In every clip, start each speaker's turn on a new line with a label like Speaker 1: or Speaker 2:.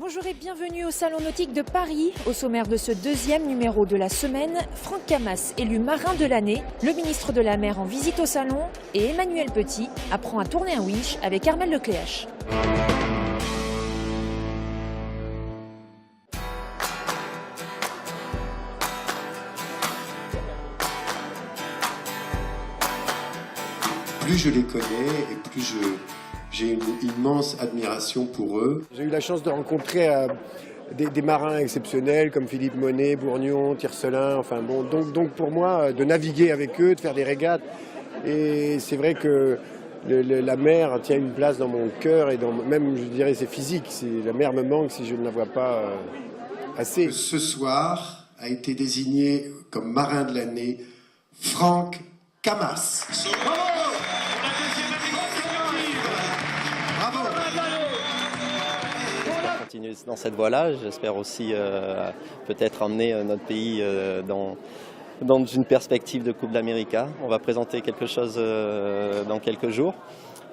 Speaker 1: Bonjour et bienvenue au Salon Nautique de Paris. Au sommaire de ce deuxième numéro de la semaine, Franck Camas, élu marin de l'année, le ministre de la Mer en visite au salon et Emmanuel Petit apprend à tourner un winch avec Armelle Lecléache.
Speaker 2: Plus je les connais et plus j'ai une immense admiration pour eux.
Speaker 3: J'ai eu la chance de rencontrer des marins exceptionnels comme Philippe Monet, Bourgnon, Tiercelin, enfin bon, donc pour moi, de naviguer avec eux, de faire des régates. Et c'est vrai que la mer tient une place dans mon cœur et même, je dirais, c'est physique. La mer me manque si je ne la vois pas assez.
Speaker 2: Ce soir a été désigné comme marin de l'année Franck Camas.
Speaker 4: Continuer dans cette voie-là, j'espère aussi peut-être emmener notre pays dans une perspective de Coupe d'Amérique. On va présenter quelque chose dans quelques jours,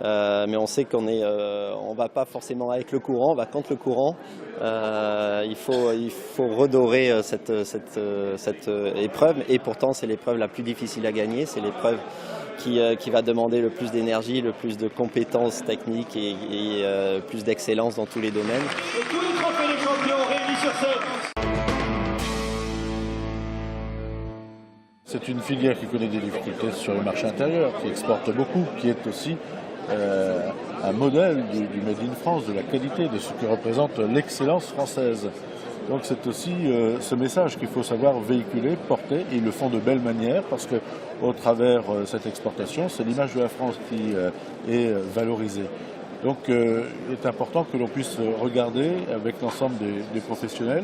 Speaker 4: mais on sait qu'on on va pas forcément avec le courant, on va contre le courant. Il faut redorer cette épreuve, et pourtant c'est l'épreuve la plus difficile à gagner, c'est l'épreuve qui va demander le plus d'énergie, le plus de compétences techniques et plus d'excellence dans tous les domaines.
Speaker 5: Et tous les trophées des champions réunis sur scène.
Speaker 6: C'est une filière qui connaît des difficultés sur le marché intérieur, qui exporte beaucoup, qui est aussi un modèle du Made in France, de la qualité, de ce qui représente l'excellence française. Donc c'est aussi ce message qu'il faut savoir véhiculer, porter, et ils le font de belle manière parce que au travers cette exportation, c'est l'image de la France qui est valorisée. Donc il est important que l'on puisse regarder avec l'ensemble des professionnels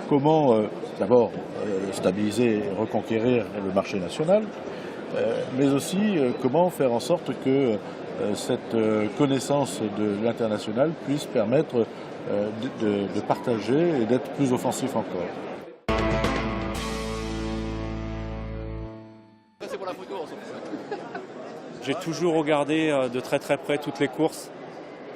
Speaker 6: comment d'abord stabiliser et reconquérir le marché national, mais aussi comment faire en sorte que cette connaissance de l'international puisse permettre de partager et d'être plus offensif encore.
Speaker 7: J'ai toujours regardé de très très près toutes les courses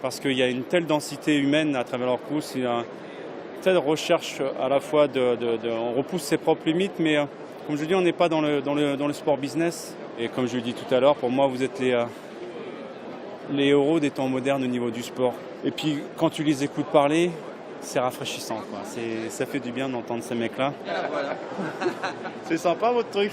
Speaker 7: parce qu'il y a une telle densité humaine à travers leur course, il y a une telle recherche à la fois on repousse ses propres limites, mais comme je dis, on n'est pas dans le sport business. Et comme je le dis tout à l'heure, pour moi, vous êtes les héros des temps modernes au niveau du sport. Et puis quand tu les écoutes parler, c'est rafraîchissant, quoi. Ça fait du bien d'entendre ces mecs-là. C'est sympa votre truc.